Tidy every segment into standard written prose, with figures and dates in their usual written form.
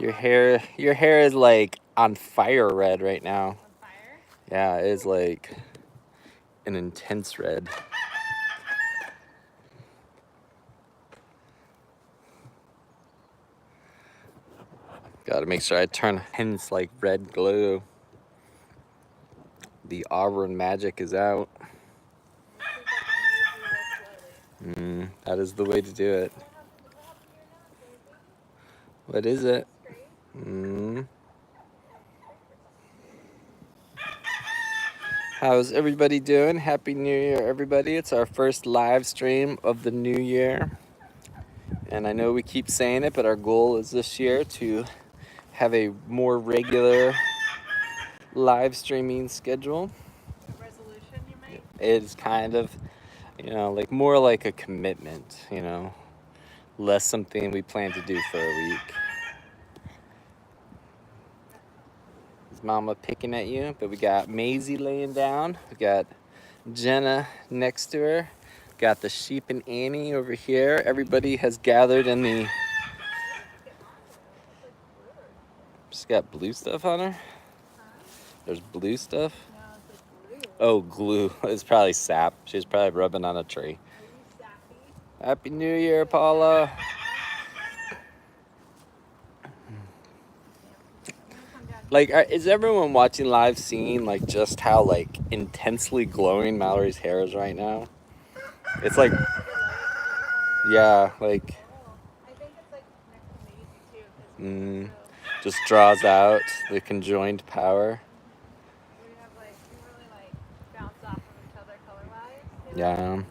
Your hair is like on fire red right now. On fire? Yeah, it is like an intense red. Gotta make sure I turn hints like red glue. The auburn magic is out. That is the way to do it. What is it? How's everybody doing? Happy New Year, everybody. It's our first live stream of the new year. And I know we keep saying it, but our goal is this year to have a more regular live streaming schedule. A resolution you make? It's kind of, like more like a commitment, less something we plan to do for a week. Is Mama picking at you? But we got Maisie laying down. We got Jenna next to her. Got the sheep and Annie over here. Everybody has gathered in the... She's got blue stuff on her? There's blue stuff? No, it's like glue. Oh, glue. It's probably sap. She's probably rubbing on a tree. Are you sappy? Happy New Year, Paula. Like, is everyone watching live seeing like just how like intensely glowing Mallory's hair is right now? It's like, yeah, like, I think it's like next to Maisie too. just draws out the conjoined power. We have like, we really like bounce off of each other color-wise. Yeah.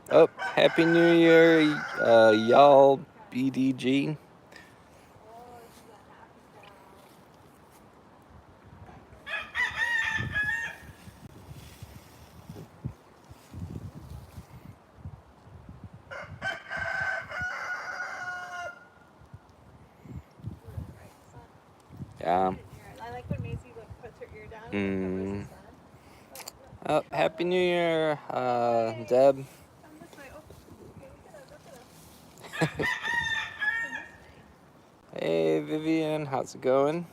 Oh, Happy New Year, y'all, BDG. Yeah. I like when Maisie like puts her ear down and covers the sun. Oh, Happy New Year, Deb. Hey, Vivian, how's it going?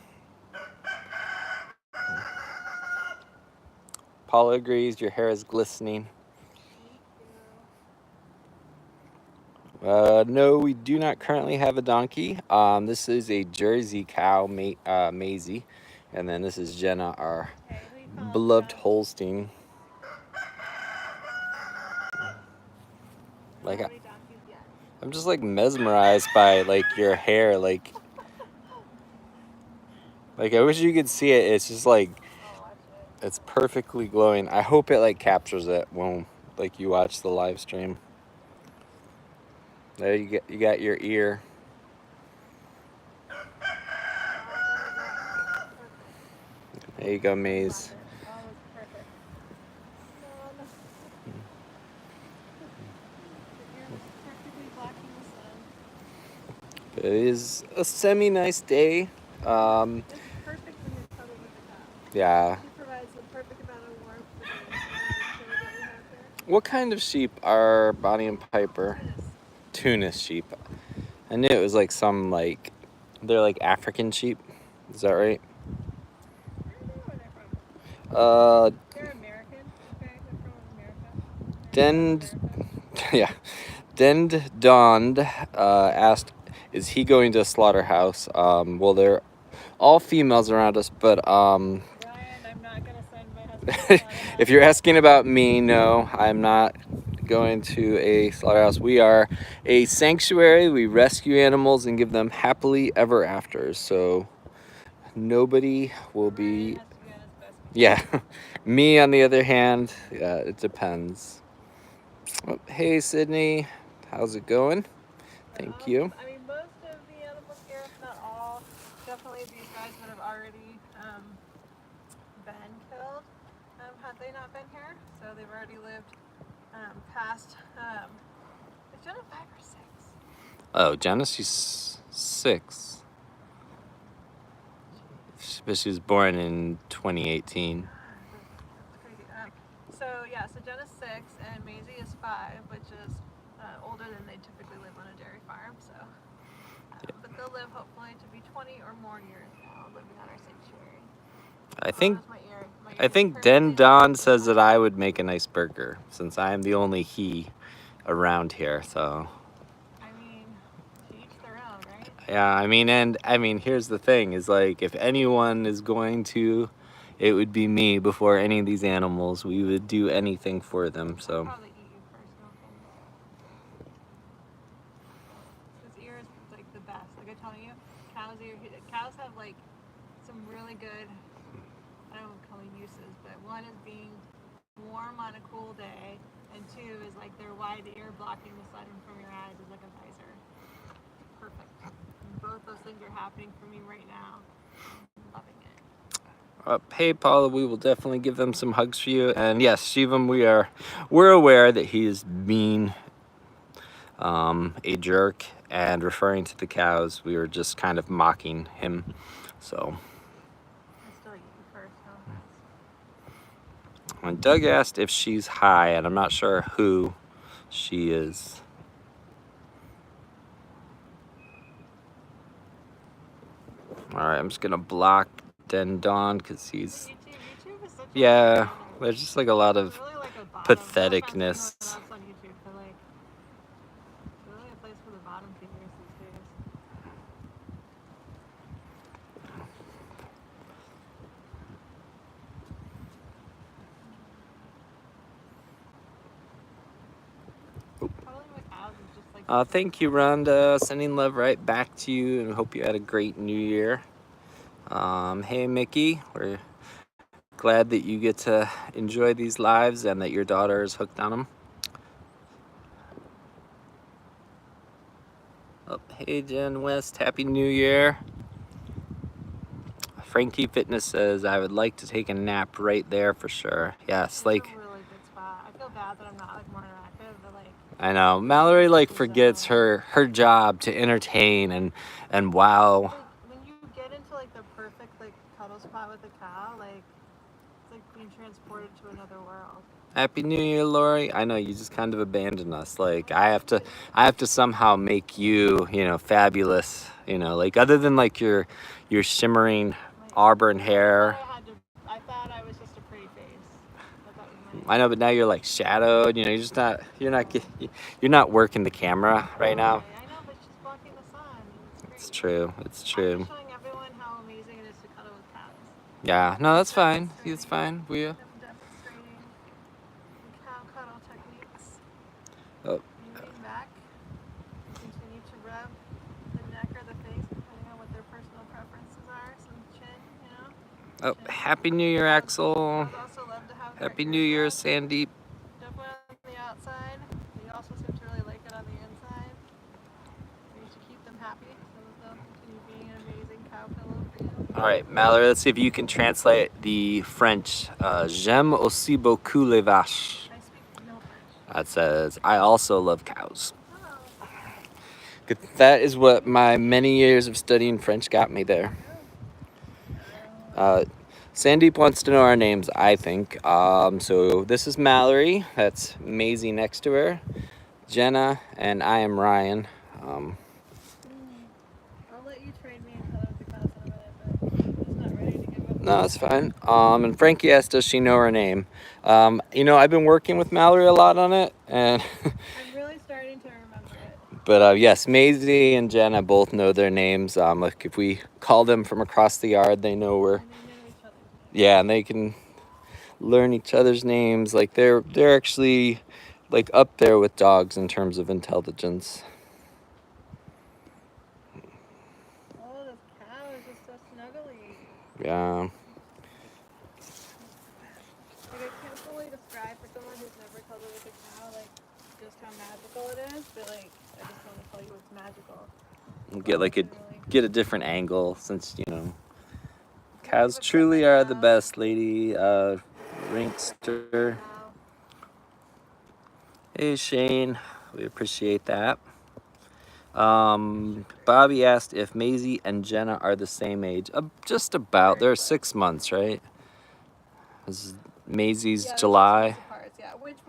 Paula agrees, your hair is glistening. No, we do not currently have a donkey. This is a Jersey cow, Maisie. And then this is Jenna, our beloved Holstein. Like, I'm just like mesmerized by like your hair. Like I wish you could see it. It's just like, it's perfectly glowing. I hope it like captures it when like you watch the live stream. There you got your ear. There you go, Maze. It is a semi-nice day. It's perfect when you're cuddled with the dog. Yeah. She provides the perfect amount of warmth for the children that we have there. What kind of sheep are Bonnie and Piper? Tunis sheep. I knew it was like some like, they're like African sheep. Is that right? I don't know where they're from. They're American. Okay, they're from America. Yeah. Dend Dond asked, is he going to a slaughterhouse? Well, they're all females around us, but Ryan, I'm not gonna send my husband to slaughterhouse. if you're asking about me, no, I'm not going to a slaughterhouse. We are a sanctuary. We rescue animals and give them happily ever after. So nobody will be. Yeah. Me, on the other hand, yeah, it depends. Oh, hey, Sydney. How's it going? Thank you. I mean, most of the animals here, if not all, definitely these guys would have already been killed had they not been here. So they've already lived past. Is Jenna 5 or 6? Oh, Jenna, she's 6. But she was born in 2018. That's crazy. So Jenna's 6 and Maisie is 5, which is older than they typically live on a dairy farm. So, but will live hopefully to be 20 or more years now living on our sanctuary. I think My ear I is think perfectly Don healthy. says that I would make a nice burger since I am the only he around here. So I mean, to each their own, right? yeah, I mean, here's the thing: is like if anyone is going to, it would be me before any of these animals. We would do anything for them. I'll So probably eat you first, no offense. This ear is like the best. Like I tell you, cows have like some really good, I don't call it uses, but one is being warm on a cool day, and two is like their wide ear blocking the sun from your eyes is like a visor. Perfect. And both those things are happening for me right now. I'm loving it. hey Paula, we will definitely give them some hugs for you. And yes, Shivam, we're aware that he is being a jerk and referring to the cows. We were just kind of mocking him. So I still eat you first, no offense. when Doug asked if she's high, and I'm not sure who she is. All right, I'm just gonna block Don because he's YouTube is such a yeah. There's just like a lot of really like a bottom. patheticness. No offense to anyone else on YouTube, but like it's really a place for the bottom feeders these days. Thank you, Rhonda. Sending love right back to you, and hope you had a great New Year. Hey, Mickey, we're glad that you get to enjoy these lives and that your daughter is hooked on them. Oh, hey, Jen West, Happy New Year. Frankie Fitness says, I would like to take a nap right there for sure. Yes, It's like, a really good spot. I feel bad that I'm not like more interactive, but like I know Mallory like forgets her job to entertain and wow. like, when you get into like the perfect like cuddle spot with a cow, like it's like being transported to another world. Happy New Year, Lori. I know you just kind of abandoned us. Like I have to somehow make you, fabulous. Like other than like your shimmering auburn hair. I thought I was just a pretty face. I know, but now you're like shadowed. You're not working the camera right now. I know, but she's blocking the sun. It's true. It's true. I'm just showing everyone how amazing it is to cuddle with cats. Yeah. No, that's fine. It's fine. We. I'm demonstrating the cow cuddle techniques. Oh. Lean back. Continue to rub the neck or the face, depending on what their personal preferences are. Some chin, Oh, Happy New Year, Axel. Also love to have Happy New Year, Sandeep. Definitely on the outside. They also seem to really like it on the inside. We need to keep them happy so that they'll continue being an amazing cow pillow for you. All right, Mallory, let's see if you can translate the French. J'aime aussi beaucoup les vaches. I speak no French. That says, I also love cows. That is what my many years of studying French got me there. Sandeep wants to know our names, I think. So this is Mallory. That's Maisie next to her. Jenna, and I am Ryan. I'll let you trade me and cuddle with the cows in a minute, but I'm just not ready to give up. No, it's fine. And Frankie asked, does she know her name? I've been working with Mallory a lot on it, and I'm really starting to remember it. But yes, Maisie and Jenna both know their names. Like if we call them from across the yard, they know we're. And they know each other's names. Yeah, and they can learn each other's names. Like they're actually like up there with dogs in terms of intelligence. Oh, this cow is just so snuggly. Yeah. Like I can't fully describe for someone who's never cuddled with a cow, like just how magical it is. But like, I just want to tell you it's magical. Get a different angle since cows truly are the best, lady. Ringster. Hey Shane, we appreciate that. Bobby asked if Maisie and Jenna are the same age. Just about. They're 6 months, right? This is Maisie's July.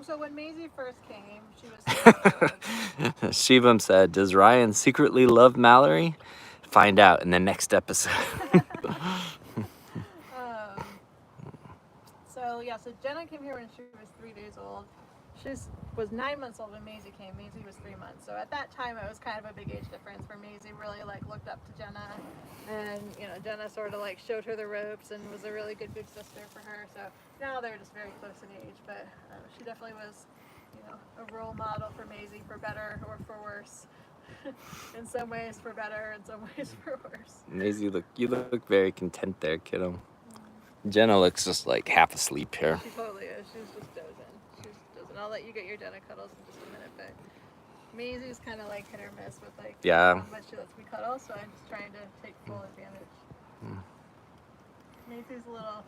So when Maisie first came, she was 6 months. Shivam said, does Ryan secretly love Mallory? find out in the next episode. So yeah, so Jenna came here when she was 3 days old. She was 9 months old when Maisie came. Maisie was 3 months. So at that time, it was kind of a big age difference where Maisie really like looked up to Jenna, and Jenna sort of like showed her the ropes and was a really good big sister for her. So now they're just very close in age, but she definitely was, a role model for Maisie, for better or for worse. In some ways for better, in some ways for worse. Maisie, you look very content there, kiddo. Jenna looks just like half asleep here. She totally is. She's just dozing. I'll let you get your Jenna cuddles in just a minute, but Maisie's kind of like hit or miss with like how much she lets me cuddle, so I'm just trying to take full advantage. Maisie's a little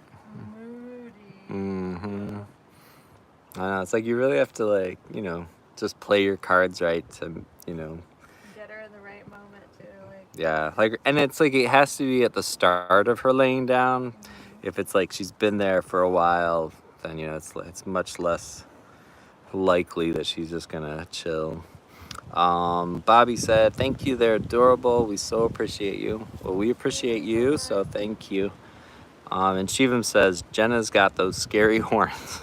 moody. I know, it's like you really have to like, just play your cards right to, get her in the right moment too. Yeah, and it's like it has to be at the start of her laying down. If it's like she's been there for a while, then it's much less likely that she's just gonna chill. Bobby said, "Thank you, they're adorable. We so appreciate you." Well, we appreciate you, so thank you. And Shivam says, "Jenna's got those scary horns."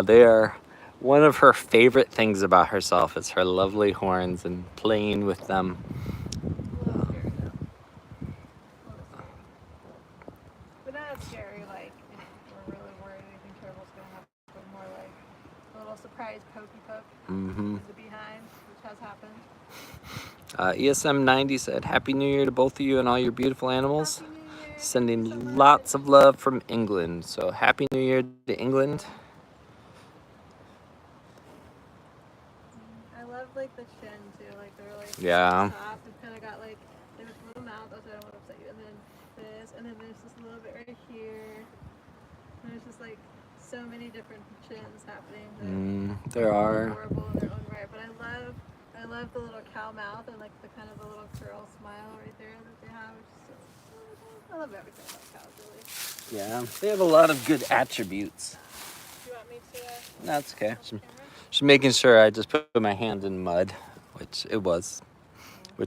They are one of her favorite things about herself is her lovely horns and playing with them. But not scary, like if we're really worried anything terrible's gonna happen, but more like a little surprise pokey poke in the behind, which has happened. ESM90 said, "Happy New Year to both of you and all your beautiful animals. Sending lots of love from England." So Happy New Year to England. I love like the chin too, like they're like soft. It's kind of got like this little mouth. Also, I don't want to upset you. And then this, and then there's just a little bit right here. And there's just like so many different chins happening. There are. Adorable in their own right, but I love the little cow mouth and like the kind of the little curl smile right there that they have. I love everything about cows, really. Yeah, they have a lot of good attributes. Do you want me to? No, that's okay. Just making sure I just put my hand in mud, which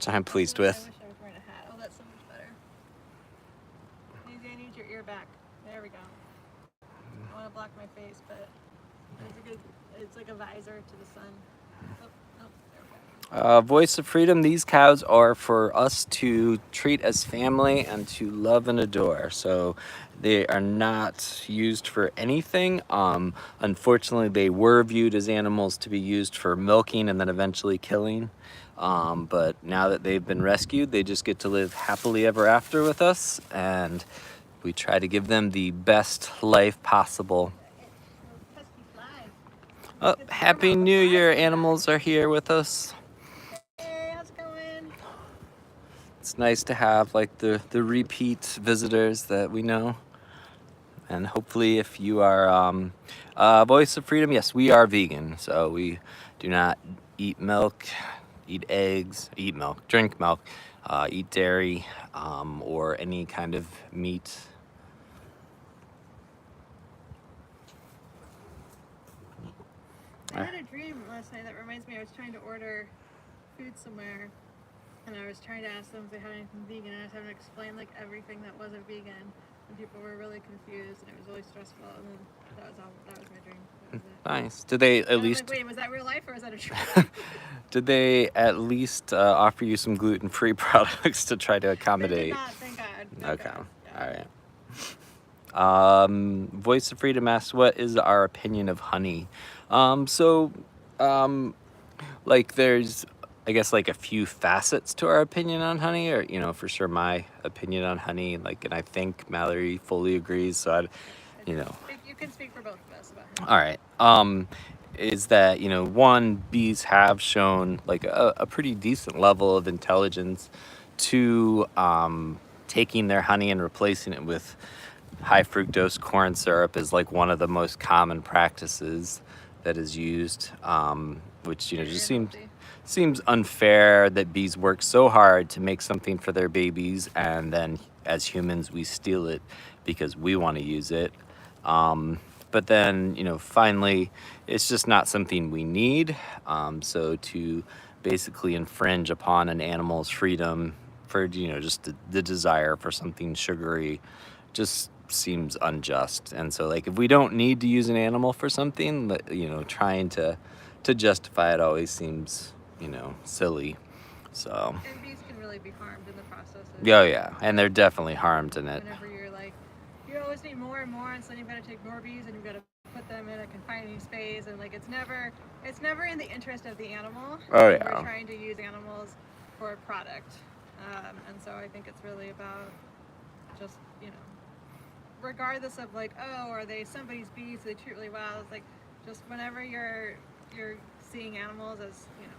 I'm pleased with. I wish I was wearing a hat. Oh, that's so much better. Maybe I need your ear back. There we go. I want to block my face, but it's like a visor to the sun. Voice of Freedom, these cows are for us to treat as family and to love and adore. So they are not used for anything. Unfortunately, they were viewed as animals to be used for milking and then eventually killing. But now that they've been rescued, they just get to live happily ever after with us. And we try to give them the best life possible. Oh, Happy New Year. Animals are here with us. It's nice to have like the repeat visitors that we know. And hopefully if you are Voice of Freedom, yes, we are vegan. So we do not eat milk, eat eggs, eat milk, drink milk, eat dairy, or any kind of meat. I had a dream last night that reminds me I was trying to order food somewhere. And I was trying to ask them if they had anything vegan, and I was having to explain like everything that wasn't vegan, and people were really confused, and it was really stressful. And then that was my dream. That was it. Nice. Did they at least? Like, wait, was that real life or was that a dream? Did they at least offer you some gluten-free products to try to accommodate? They did not, thank God. Okay. Yeah. All right. Voice of Freedom asks, "What is our opinion of honey?" Like there's, I guess, like a few facets to our opinion on honey, or for sure my opinion on honey, and I think Mallory fully agrees. So You can speak for both of us about honey. All right. Is that one, bees have shown like a pretty decent level of intelligence to taking their honey and replacing it with high fructose corn syrup is like one of the most common practices that is used, which just seems unfair that bees work so hard to make something for their babies, and then as humans we steal it because we want to use it. But then finally it's just not something we need. So to basically infringe upon an animal's freedom for, you know, just the desire for something sugary just seems unjust. And so, like, if we don't need to use an animal for something, you know, trying to justify it always seems, you know, silly. So. And bees can really be harmed in the process. Oh yeah, and they're definitely harmed in it. Whenever you're like, you always need more and more, and so then you've got to take more bees and you've got to put them in a confining space, and like it's never in the interest of the animal. Oh yeah. We're trying to use animals for a product, and so I think it's really about just, you know, regardless of like, oh, are they somebody's bees? So they treat really well. It's like just whenever you're seeing animals as, you know,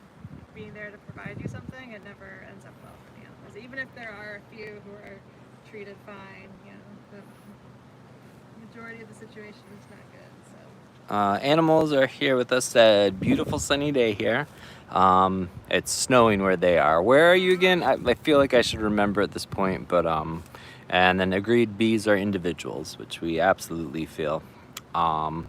being there to provide you something, it never ends up well for the animals. Even if there are a few who are treated fine, you know, the majority of the situation is not good. So Animals are here with us. A beautiful sunny day here. It's snowing where they are. Where are you again? I feel like I should remember at this point, but and then agreed, bees are individuals, which we absolutely feel. And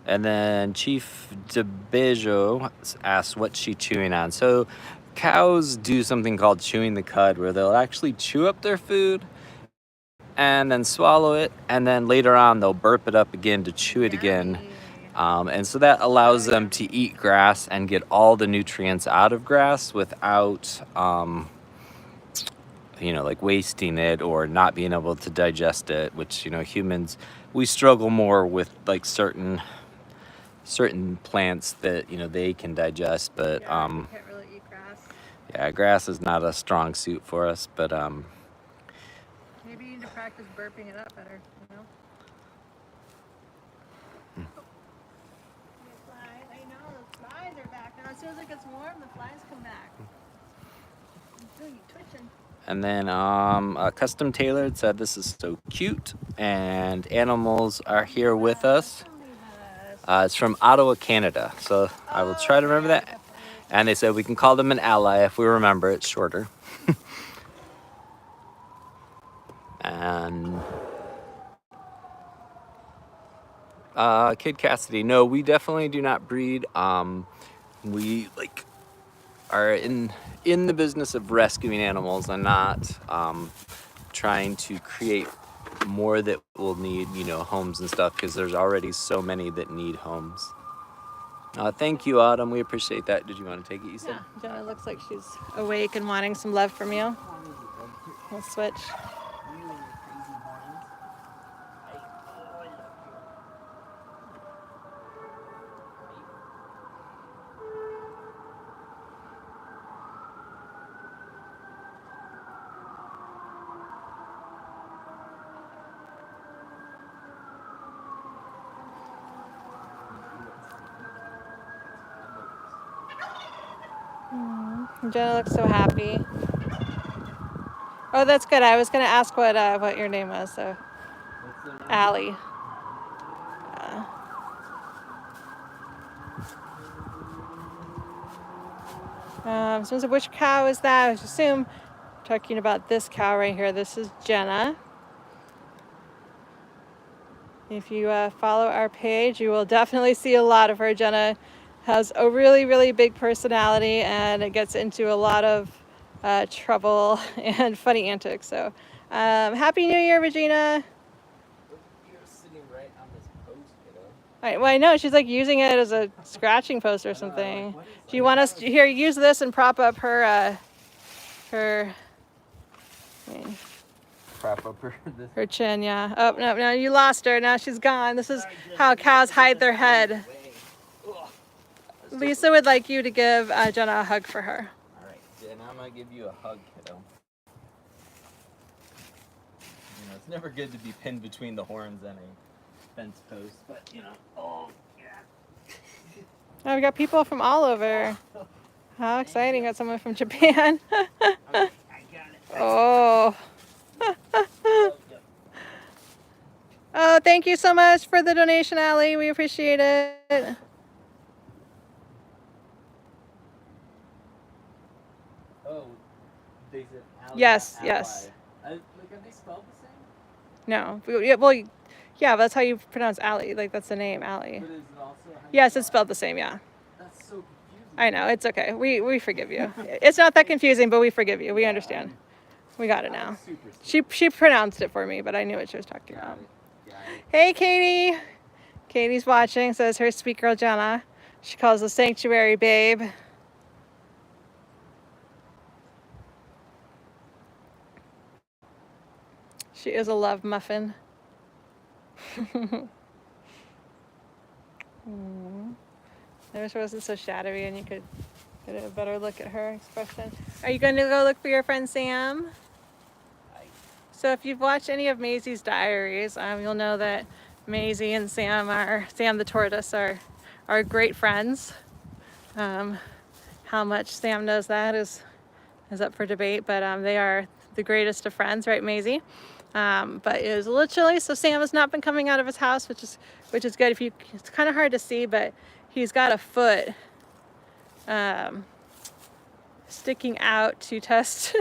then Chief DeBejo asks what's she chewing on. So cows do something called chewing the cud, where they'll actually chew up their food and then swallow it, and then later on they'll burp it up again to chew it again. And so that allows them to eat grass and get all the nutrients out of grass without, you know, like wasting it or not being able to digest it, which, you know, humans, we struggle more with like certain plants that, you know, they can digest, but you can't really eat grass. yeah, grass is not a strong suit for us, but maybe you need to practice burping it up better, you know. Flies. I know the flies are back now. As soon as it gets warm, the flies come back. Until you twitching. And then Custom Tailored said this is so cute, and animals are here with us. It's from Ottawa, Canada, so I will try to remember that. And they said we can call them an ally if we remember. It's shorter. And Kid Cassidy, no, we definitely do not breed. We like are in the business of rescuing animals and not trying to create more that will need, you know, homes and stuff, because there's already so many that need homes. Thank you, Autumn. We appreciate that. Did you want to take it, you said? Yeah, Jenna looks like she's awake and wanting some love from you. We'll switch. Jenna looks so happy. Oh, that's good. I was going to ask what your name was. So, Allie. So which cow is that? I assume talking about this cow right here. This is Jenna. If you follow our page, you will definitely see a lot of her. Jenna has a really, really big personality, and it gets into a lot of trouble and funny antics. So, Happy New Year, Regina. You're sitting right on this post, kiddo. All right, well, I know she's like using it as a scratching post or something. Do you want us to here use this and prop up her Prop up her chin? Yeah. Oh no, you lost her. Now she's gone. This is how cows hide their head. Lisa would like you to give Jenna a hug for her. All right, Jen, I'm gonna give you a hug, kiddo. You know, it's never good to be pinned between the horns and a fence post, but you know, oh yeah. Oh, we got people from all over. How exciting! Got someone from Japan. Okay, I got it. Oh. Oh, thank you so much for the donation, Allie. We appreciate it. Oh, they said Allie. Yes, Ally. yes. Like, are they spelled the same? No. Well, yeah, that's how you pronounce Allie. Like, that's the name, Allie. But is it also how you Yes, spell it's spelled the same, yeah. That's so confusing. I know, it's okay. We forgive you. It's not that confusing, but we forgive you. We understand. We got it now. She pronounced it for me, but I knew what she was talking about. Hey, Katie. Katie's watching, says her sweet girl Jenna. She calls the sanctuary babe. She is a love muffin. Hers wasn't so shadowy and you could get a better look at her expression. Are you going to go look for your friend Sam? So if you've watched any of Maisie's diaries, you'll know that Maisie and Sam the tortoise are great friends. How much Sam knows that is up for debate, but they are the greatest of friends, right, Maisie? But it was a little chilly, so Sam has not been coming out of his house, which is good. It's kind of hard to see, but he's got a foot sticking out to test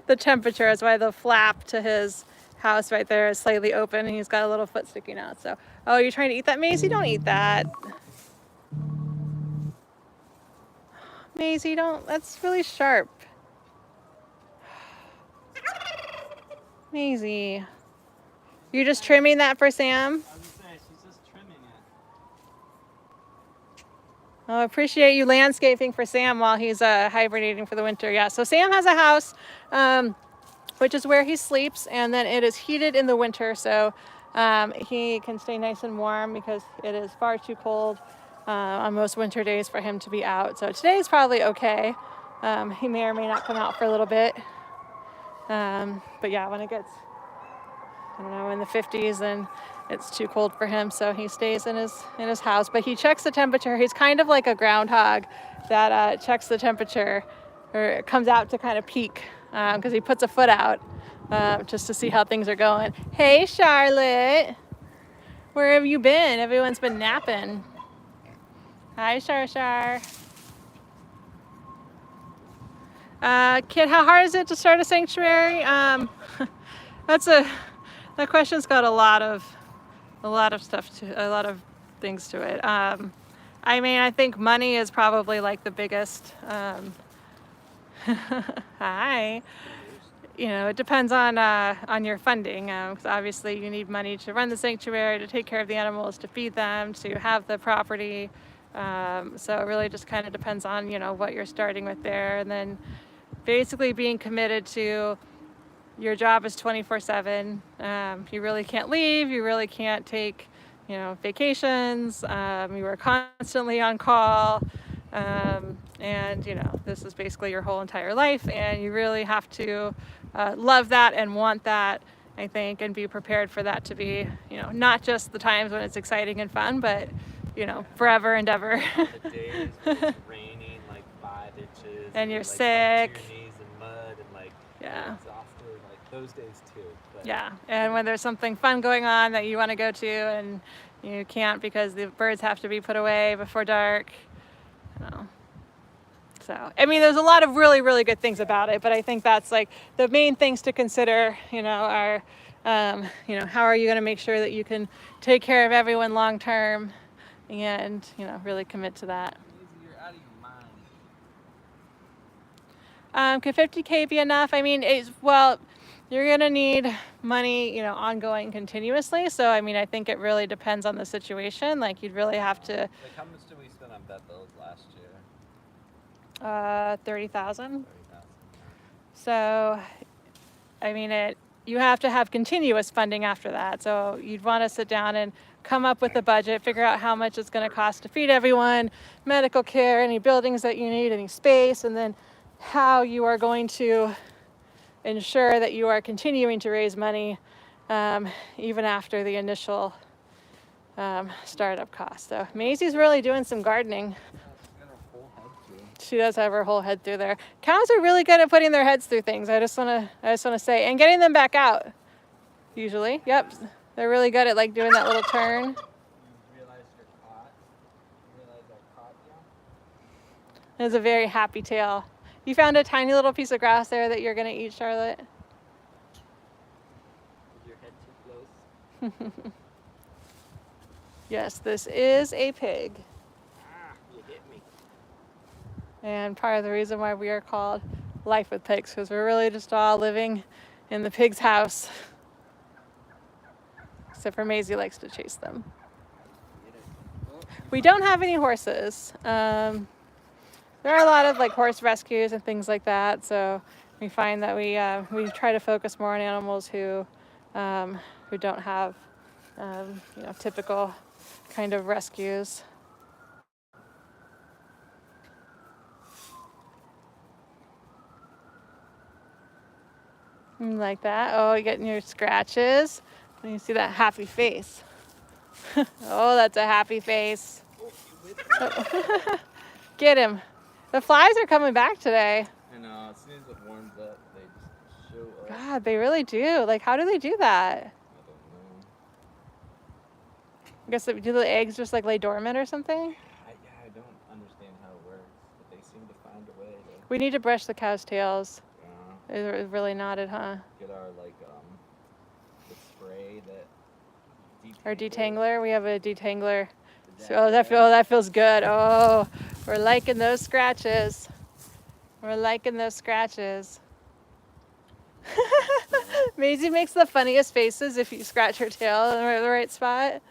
the temperature. That's why the flap to his house right there is slightly open, and he's got a little foot sticking out. So, oh, you're trying to eat that, Maisie? Don't eat that. Maisie, don't. That's really sharp. Maisie. You're just trimming that for Sam? I was gonna say, she's just trimming it. Oh, I appreciate you landscaping for Sam while he's hibernating for the winter. Yeah, so Sam has a house, which is where he sleeps, and then it is heated in the winter, so he can stay nice and warm because it is far too cold on most winter days for him to be out. So today is probably okay. He may or may not come out for a little bit. But yeah, when it gets, I don't know, in the 50s, then it's too cold for him, so he stays in his house. But he checks the temperature. He's kind of like a groundhog that checks the temperature, or comes out to kind of peek, because he puts a foot out just to see how things are going. Hey, Charlotte, where have you been? Everyone's been napping. Hi, Shar. Kid, how hard is it to start a sanctuary? That question's got a lot of things to it. I mean, I think money is probably like the biggest. Hi. You know, it depends on your funding, because obviously you need money to run the sanctuary, to take care of the animals, to feed them, to have the property. So it really just kind of depends on, you know, what you're starting with there, and then basically being committed to your job is 24/7. You really can't leave. You really can't take, you know, vacations. You are constantly on call. And, you know, this is basically your whole entire life. And you really have to love that and want that, I think, and be prepared for that to be, you know, not just the times when it's exciting and fun, but, you know, forever and ever. The days when it's raining like 5 inches. And you're like, sick. up to your knees in mud and like Yeah. exhausted. Like those days too. But Yeah, and when there's something fun going on that you want to go to and you can't because the birds have to be put away before dark. Oh. So, I mean, there's a lot of really, really good things about it, but I think that's like the main things to consider, you know, are, you know, how are you going to make sure that you can take care of everyone long term and, you know, really commit to that. You're out of your mind. Could 50K be enough? I mean, well, you're going to need money, you know, ongoing continuously. So, I mean, I think it really depends on the situation. Like, you'd really have to... Like, how much did we spend on vet bills last year? 30,000. So, I mean, you have to have continuous funding after that. So you'd want to sit down and come up with a budget, figure out how much it's going to cost to feed everyone, medical care, any buildings that you need, any space, and then how you are going to ensure that you are continuing to raise money even after the initial startup cost. So Maisie's really doing some gardening. She does have her whole head through there. Cows are really good at putting their heads through things. I just want to say, and getting them back out. Usually, yep, they're really good at like doing that little turn. You realize you're caught? You realize I caught you? It's a very happy tail. You found a tiny little piece of grass there that you're gonna eat, Charlotte. Is your head too close? Yes, this is a pig. Ah, you hit me. And part of the reason why we are called Life with Pigs, because we're really just all living in the pig's house. Except for Maisie likes to chase them. We don't have any horses. There are a lot of like horse rescues and things like that, so we find that we try to focus more on animals who don't have typical kind of rescues. Like that. Oh, you're getting your scratches. And you see that happy face. Oh, that's a happy face. Get him. The flies are coming back today. I know, as soon as it warms up, they just show up. God, they really do. Like, how do they do that? I don't know. I guess, do the eggs just like lay dormant or something? I don't understand how it works, but they seem to find a way to... We need to brush the cow's tails. Yeah. It's really knotted, huh? Get our, like, the spray that... Our detangler. We have a detangler. Exactly. Oh, that feels good. Oh, we're liking those scratches. We're liking those scratches. Maisie makes the funniest faces if you scratch her tail in the right spot.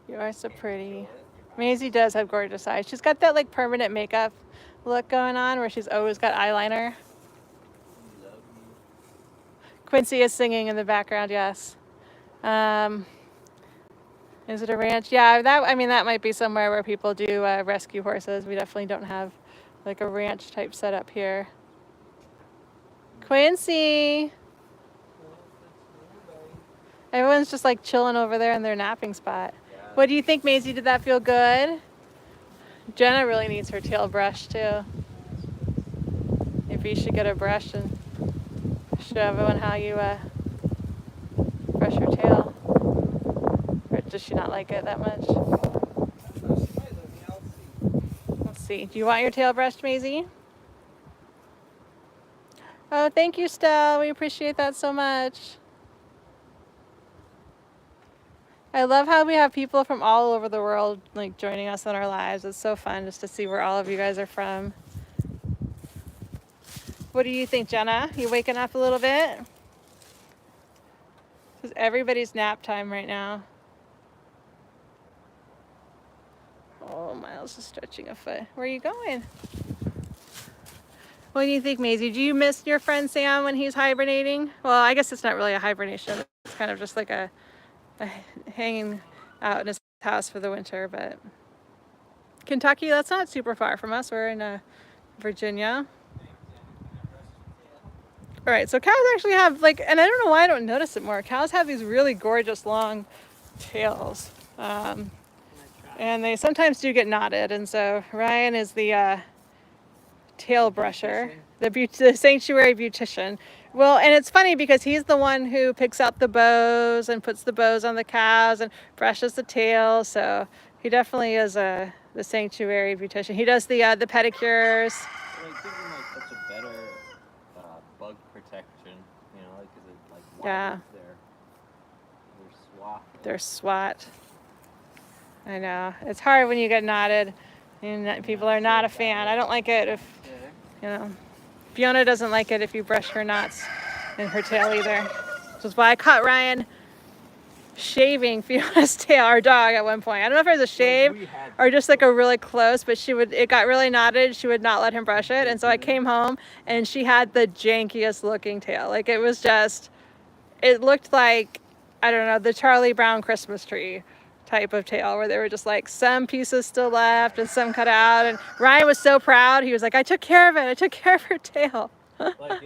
You are so pretty. Maisie does have gorgeous eyes. She's got that like permanent makeup look going on where she's always got eyeliner. Quincy is singing in the background, yes. Is it a ranch? Yeah, that might be somewhere where people do rescue horses. We definitely don't have like a ranch type setup here. Quincy! Everyone's just like chilling over there in their napping spot. What do you think, Maisie? Did that feel good? Jenna really needs her tail brushed too. Maybe you should get a brush and show everyone how you brush your tail. Or does she not like it that much? Let's see. Do you want your tail brushed, Maisie? Oh, thank you, Stell. We appreciate that so much. I love how we have people from all over the world like joining us in our lives. It's so fun just to see where all of you guys are from. What do you think, Jenna? You waking up a little bit? Because everybody's nap time right now. Oh, Miles is stretching a foot. Where are you going? What do you think, Maisie? Do you miss your friend Sam when he's hibernating? Well, I guess it's not really a hibernation. It's kind of just like a hanging out in his house for the winter. But Kentucky, that's not super far from us. We're in Virginia. All right, so cows actually have like, and I don't know why I don't notice it more. Cows have these really gorgeous long tails. And they sometimes do get knotted. And so Ryan is the tail brusher, the sanctuary beautician. Well, and it's funny because he's the one who picks out the bows and puts the bows on the cows and brushes the tail. So he definitely is the sanctuary beautician. He does the pedicures. Well, it gives them like such a better bug protection, you know, because it like widens their swath. Their swat. I know. It's hard when you get knotted and people are not a fan. I don't like it if, you know, Fiona doesn't like it if you brush her knots in her tail either. Which is why I caught Ryan shaving Fiona's tail, our dog, at one point. I don't know if it was a shave or just like a really close, but it got really knotted. She would not let him brush it. And so I came home and she had the jankiest looking tail. Like it looked like, I don't know, the Charlie Brown Christmas tree type of tail where there were just like some pieces still left and some cut out. And Ryan was so proud. He was like, I took care of it. I took care of her tail. Like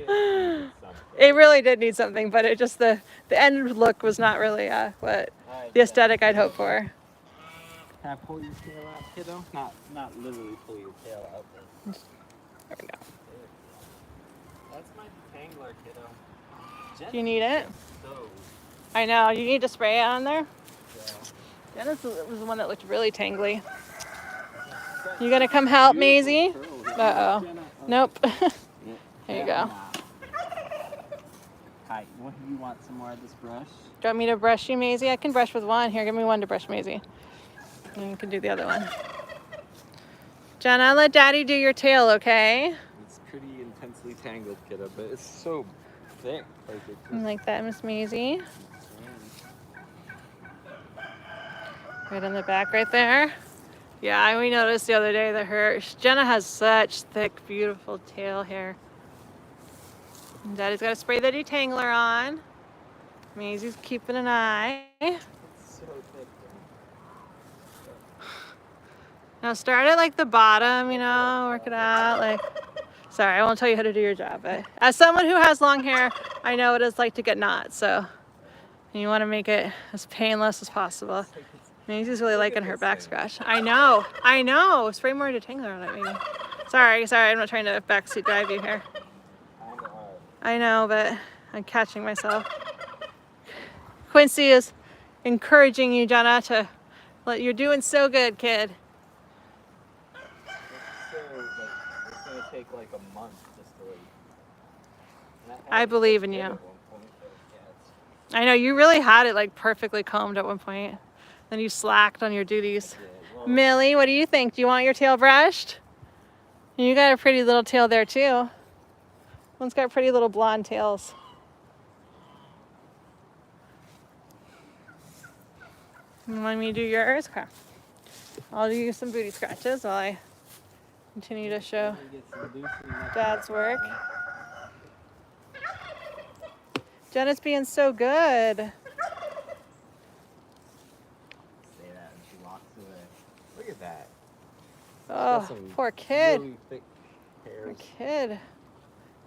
it really did need something, but it just, the end look was not really what the aesthetic I'd hoped for. Can I pull your tail out, kiddo? Not literally pull your tail out. But... There we go. That's my detangler, kiddo. Do you need it? So... I know. You need to spray it on there? Yeah. Dennis was the one that looked really tangly. You gonna come help, Maisie? Beautiful curls. Uh-oh. Jenna, Nope. yeah, There you go. Hi, you want some more of this brush? Do you want me to brush you, Maisie? I can brush with one. Here, give me one to brush, Maisie. And you can do the other one. Jenna, let Daddy do your tail, okay? It's pretty intensely tangled, kiddo, but it's so thick. Like it You just, like that, Miss Maisie? Right on the back right there. Yeah, we noticed the other day that Jenna has such thick, beautiful tail hair. And Daddy's got to spray the detangler on. Maisie's keeping an eye. It's so thick. Now start at like the bottom, you know, work it out. Like, sorry, I won't tell you how to do your job, but as someone who has long hair, I know what it's like to get knots. So you want to make it as painless as possible. Maisie's really liking her back scratch. I know. Spray more detangler on it, maybe. Sorry, I'm not trying to backseat drive you here. I know, but I'm catching myself. Quincy is encouraging you, Jenna, to you're doing so good, kid. It's gonna take like a month just to like. I believe in you. I know, you really had it like perfectly combed at one point. Then you slacked on your duties. Millie, what do you think? Do you want your tail brushed? You got a pretty little tail there too. One's got pretty little blonde tails. You want me to do yours? Okay. I'll do some booty scratches while I continue to show Dad's work. Jenna's being so good. Say that and she walks away. Look at that. Oh, poor kid. Really thick hairs. Poor kid.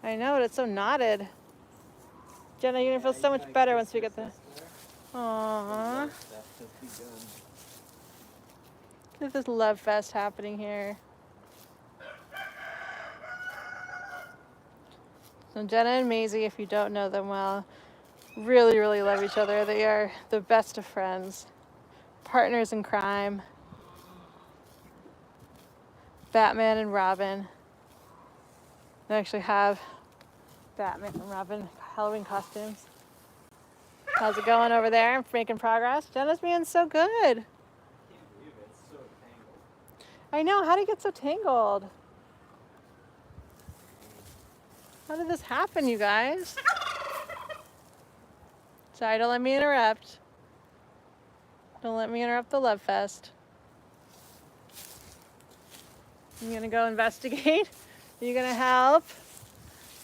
I know, but it's so knotted. Jenna, you're gonna feel so much better once we get the. Aww. Look at this love fest happening here. So Jenna and Maisie, if you don't know them well, really, really love each other. They are the best of friends, partners in crime, Batman and Robin. They actually have Batman and Robin Halloween costumes. How's it going over there? Making progress? Jenna's being so good. I know, how did it get so tangled? How did this happen, you guys? Sorry, don't let me interrupt. Don't let me interrupt the love fest. You gonna go investigate? Are you gonna help?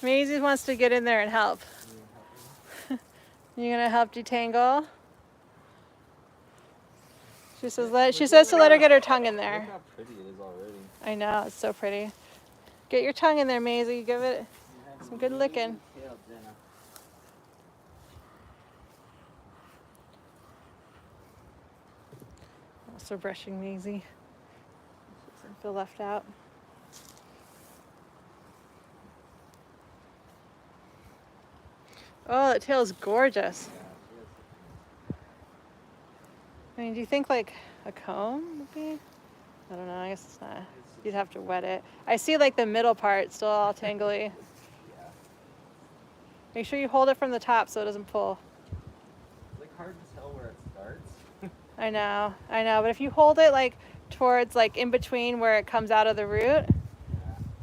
Maisie wants to get in there and help. You gonna help detangle? She says to let her get her tongue in there. Look how pretty it is already. I know, it's so pretty. Get your tongue in there, Maisie. Give it some good licking. Also brushing Maisie. She doesn't feel left out. Oh, that tail is gorgeous. I mean, do you think like a comb would be? I don't know, I guess it's not. You'd have to wet it. I see like the middle part still all tangly. Make sure you hold it from the top so it doesn't pull. It's like hard to tell where it starts. I know, but if you hold it like towards like in between where it comes out of the root,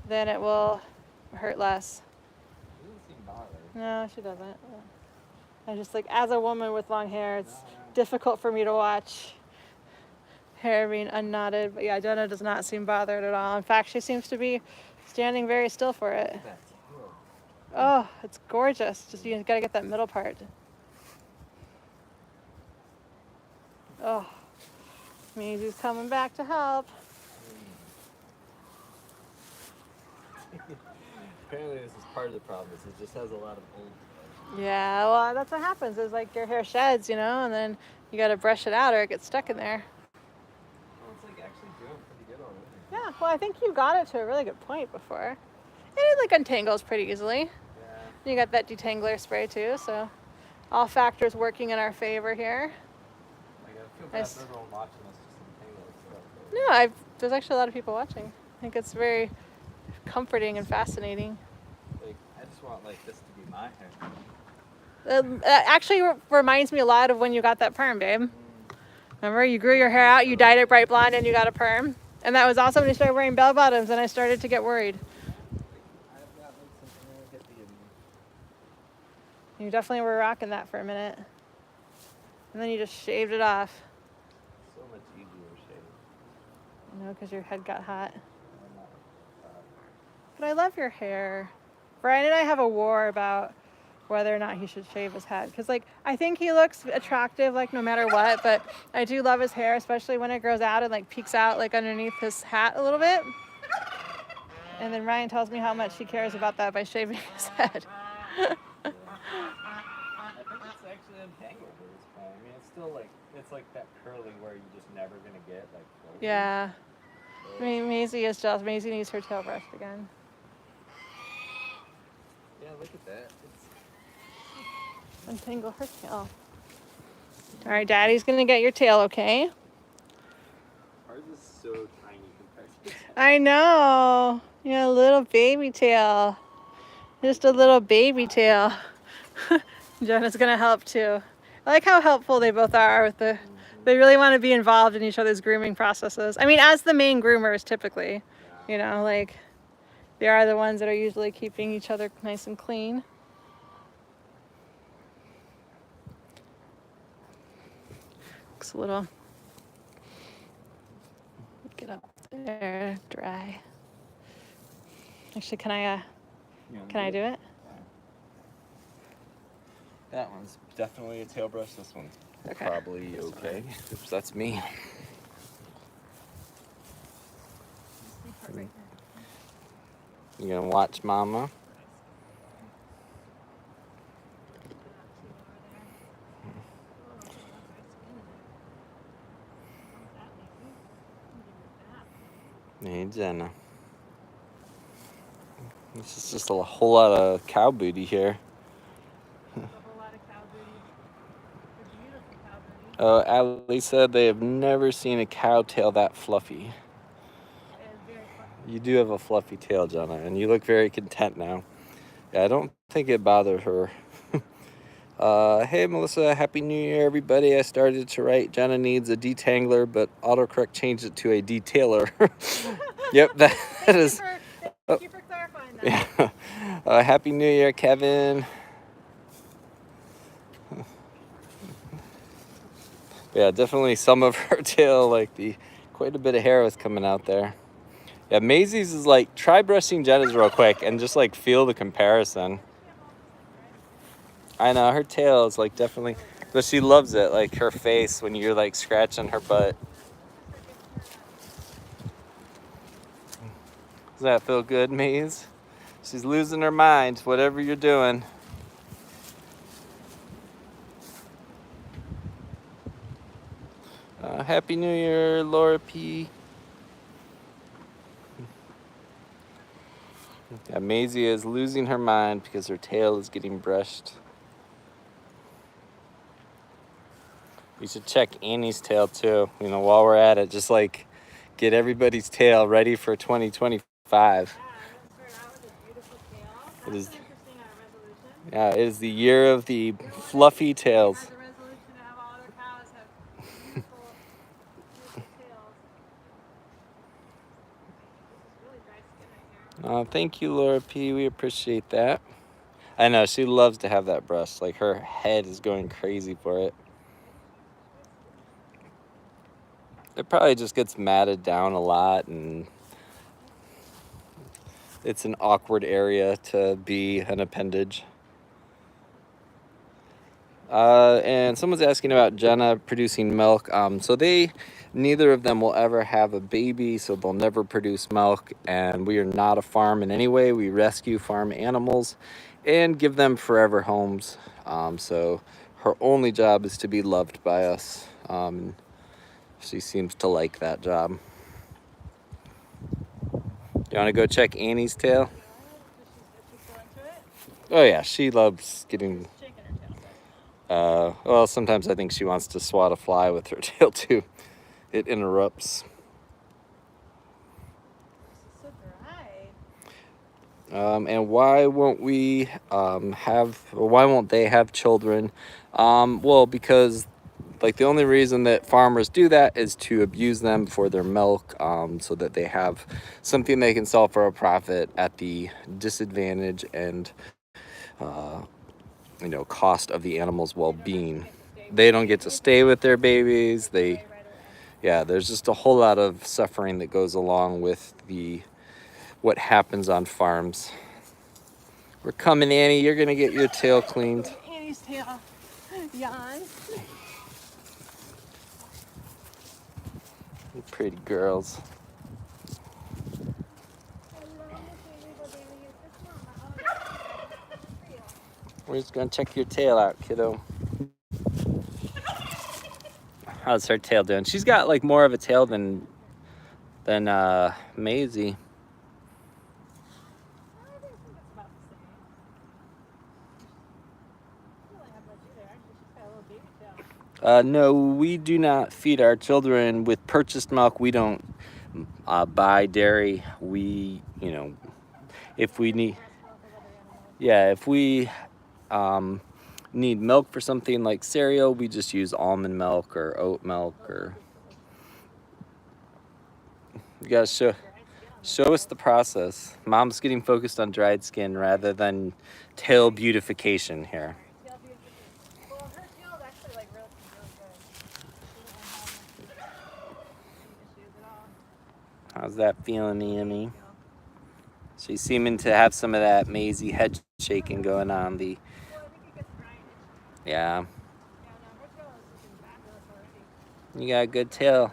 then it will hurt less. She doesn't seem bothered. No, she doesn't. I just like, as a woman with long hair, it's difficult for me to watch hair being unknotted. But yeah, Jenna does not seem bothered at all. In fact, she seems to be standing very still for it. Oh, it's gorgeous. Just you gotta get that middle part. Oh, Maisie's coming back to help. Apparently this is part of the problem, is it just has a lot of old hair. Yeah, well, that's what happens is like your hair sheds, you know, and then you gotta brush it out or it gets stuck in there. Well, it's like actually doing pretty good already. Yeah, well, I think you got it to a really good point before. It like untangles pretty easily. Yeah. You got that detangler spray too, so all factors working in our favor here. Like I feel bad for everyone watching us just untangle it. No, there's actually a lot of people watching. I think it's very comforting and fascinating. Like, I just want like this to be my hair. It actually reminds me a lot of when you got that perm, babe. Remember, you grew your hair out, you dyed it bright blonde, and you got a perm. And that was also when you started wearing bell bottoms, and I started to get worried. I've got like something really hippie in me. You definitely were rocking that for a minute. And then you just shaved it off. So much easier shave. You know, because your head got hot. But I love your hair. Brian and I have a war about whether or not he should shave his head. Because, like, I think he looks attractive, like, no matter what. But I do love his hair, especially when it grows out and, like, peeks out, like, underneath his hat a little bit. And then Ryan tells me how much he cares about that by shaving his head. I think it's actually untangled at this point. I mean, it's still like, it's like that curly where you're just never going to get, like, fully. Yeah. I mean, Maisie is jealous. Maisie needs her tail brushed again. Yeah, look at that. Untangle her tail. All right, Daddy's going to get your tail, okay? Ours is so tiny compared to I know. You know, a little baby tail. Just a little baby tail. Jenna's going to help too. I like how helpful they both are with the... They really want to be involved in each other's grooming processes. I mean, as the main groomers, typically. You know, like, they are the ones that are usually keeping each other nice and clean. Looks a little... Get up there, dry. Actually, can I do it? That one's definitely a tail brush. This one's Okay. probably okay. Oops, that's me. You gonna watch Mama? Hey, Jenna. This is just a whole lot of cow booty here. A whole lot of cow booty. A beautiful cow booty. Oh, Allie said they have never seen a cow tail that fluffy. It is very fluffy. You do have a fluffy tail, Jenna, and you look very content now. Yeah, I don't think it bothered her. Hey, Melissa, Happy New Year, everybody. I started to write Jenna needs a detangler, but autocorrect changed it to a detailer. Yep, that is... Thank you for clarifying that. Yeah. Happy New Year, Kevin. Yeah, definitely some of her tail, like quite a bit of hair was coming out there. Yeah, Maisie's is like, try brushing Jenna's real quick and just like feel the comparison. I know, her tail is like definitely, but she loves it, like her face when you're like scratching her butt. Does that feel good, Maze? She's losing her mind, whatever you're doing. Happy New Year, Laura P. Yeah, Maisie is losing her mind because her tail is getting brushed. We should check Annie's tail too, you know, while we're at it, just like get everybody's tail ready for 2025. Yeah, I'm gonna start out with a beautiful tail. That's It is, interesting resolution. yeah, it is the year of the fluffy tails. Has a resolution to have all their cows have beautiful, beautiful tails. This is really dry skin right here. Thank you, Laura P. We appreciate that. I know, she loves to have that brush. Like, her head is going crazy for it. It probably just gets matted down a lot, and it's an awkward area to be an appendage. And someone's asking about Jenna producing milk. So neither of them will ever have a baby, so they'll never produce milk. And we are not a farm in any way. We rescue farm animals and give them forever homes. So her only job is to be loved by us. She seems to like that job. You want to go check Annie's tail? Is she still into it? Oh yeah, she loves getting... Shaking her tail. Well, sometimes I think she wants to swat a fly with her tail too. It interrupts. And why won't we why won't they have children? Well, because like the only reason that farmers do that is to abuse them for their milk, so that they have something they can sell for a profit at the disadvantage and cost of the animal's well-being. They don't get to stay with their babies. Yeah, there's just a whole lot of suffering that goes along with what happens on farms. We're coming, Annie. You're gonna get your tail cleaned. Annie's tail yawns. You pretty girls. We're just gonna check your tail out, kiddo. How's her tail doing? She's got like more of a tail than Maisie. No, we do not feed our children with purchased milk. We don't buy dairy. We, if we need, yeah, if we need milk for something like cereal, we just use almond milk or oat milk. Or you gotta show us the process. Mom's getting focused on dried skin rather than tail beautification here. Well, her tail is actually like really good. She doesn't have any issues at all. How's that feeling, Annie? She's seeming to have some of that Maisie head shaking going on. Well, I think it gets dry and itchy. Yeah. Yeah, no, her tail is looking fabulous already. You got a good tail.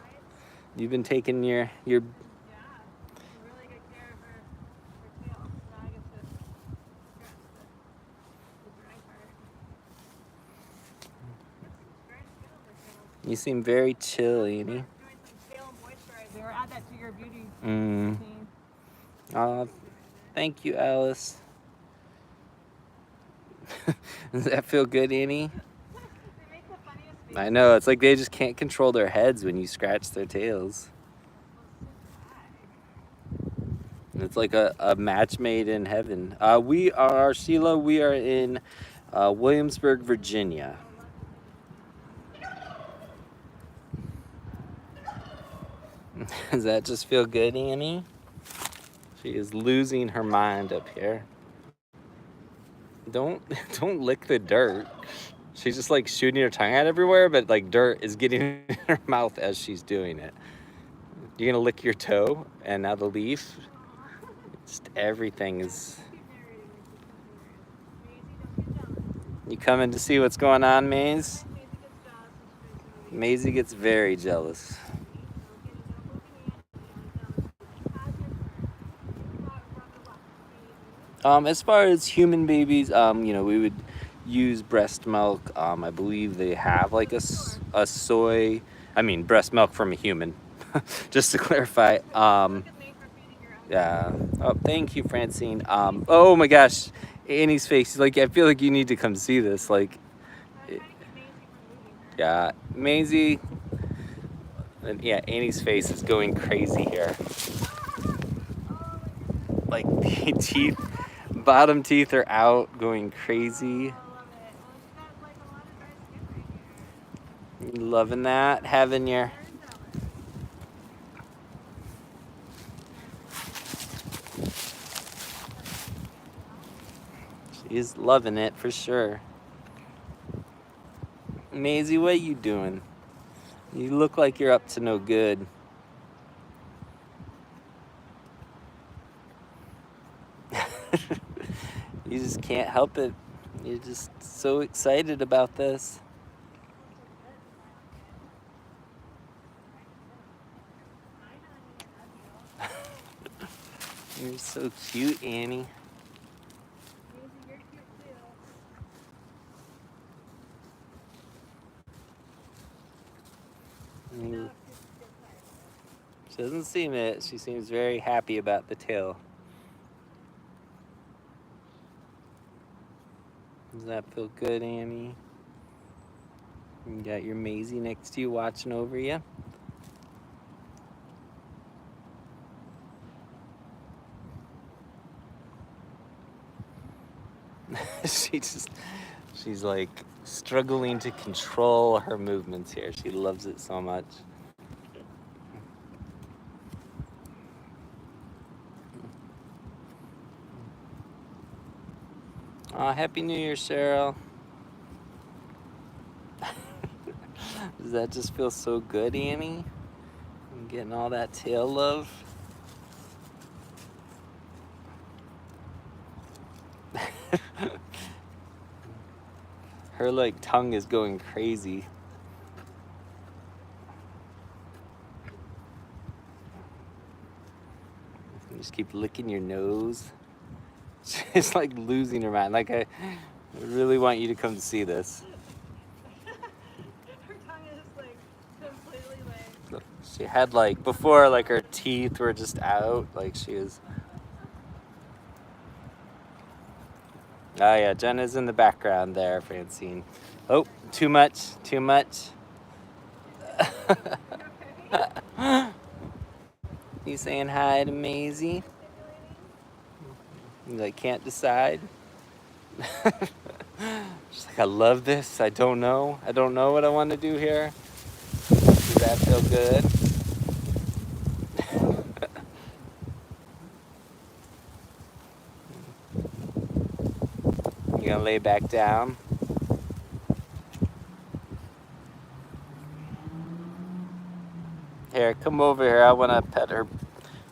You've been taking your Yeah, really good care of her tail. Now I get to scratch the dry part. You seem very chill, Annie. Doing some tail moisturizer. Add that to your beauty Mm. routine. Thank you, Alice. Does that feel good, Annie? They make the funniest faces. I know, it's like they just can't control their heads when you scratch their tails. It's like a match made in heaven. We are, Sheila, we are in Williamsburg, Virginia. Does that just feel good, Annie? She is losing her mind up here. Don't lick the dirt. She's just like shooting her tongue out everywhere, but like dirt is getting in her mouth as she's doing it. You're gonna lick your toe and now the leaf. Just everything is. You coming to see what's going on, Maze? Maisie gets very jealous. As far as human babies, we would use breast milk. I believe they have like a soy, breast milk from a human, just to clarify. Yeah. Oh, thank you, Francine. Oh my gosh, Annie's face. Like, I feel like you need to come see this. Like, yeah, Maisie. Yeah, Annie's face is going crazy here. Like the teeth, bottom teeth are out, going crazy. Loving that, having your. She's loving it for sure. Maisie, what are you doing? You look like you're up to no good. You just can't help it. You're just so excited about this. You're so cute, Annie. She doesn't seem it. She seems very happy about the tail. Does that feel good, Annie? You got your Maisie next to you watching over you. She's like struggling to control her movements here. She loves it so much. Oh, Happy New Year, Cheryl. Does that just feel so good, Annie? I'm getting all that tail love. Her like tongue is going crazy. You just keep licking your nose. She's like losing her mind. Like I really want you to come to see this. Her tongue is like completely like. She had like before, like her teeth were just out. Like she was. Oh yeah, Jenna's in the background there, Francine. Oh, too much, too much. You saying hi to Maisie? You like can't decide. She's like, I love this. I don't know. I don't know what I want to do here. Does that feel good? You gonna lay back down? Here, come over here. I want to pet her,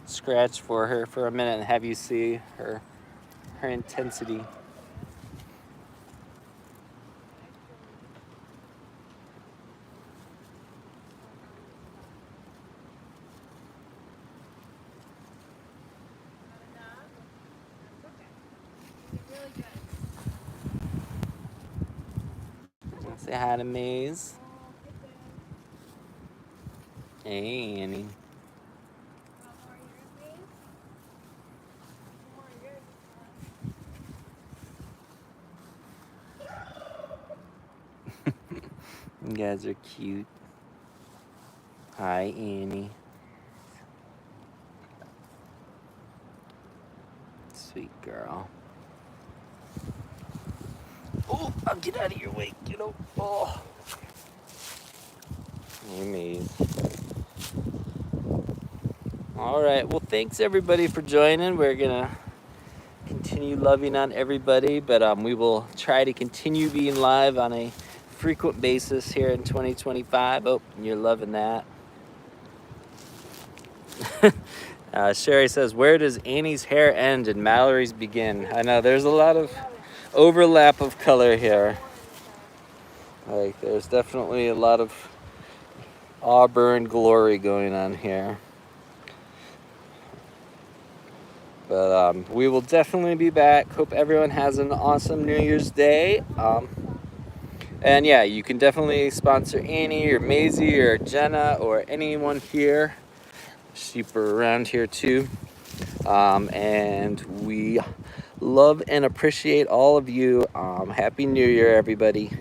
scratch for her for a minute and have you see her intensity. Say hi to Maze. Hey, Annie. You guys are cute. Hi, Annie. Sweet girl. Oh, I'll get out of your way, kiddo. Oh. Hey, Maze. All right. Well, thanks everybody for joining. We're gonna continue loving on everybody, but we will try to continue being live on a frequent basis here in 2025. Oh, you're loving that. Sherry says, where does Annie's hair end and Mallory's begin? I know there's a lot of overlap of color here. Like there's definitely a lot of auburn glory going on here. But we will definitely be back. Hope everyone has an awesome New Year's Day. And yeah, you can definitely sponsor Annie or Maisie or Jenna or anyone here. Sheep are around here too. And we love and appreciate all of you. Happy New Year, everybody.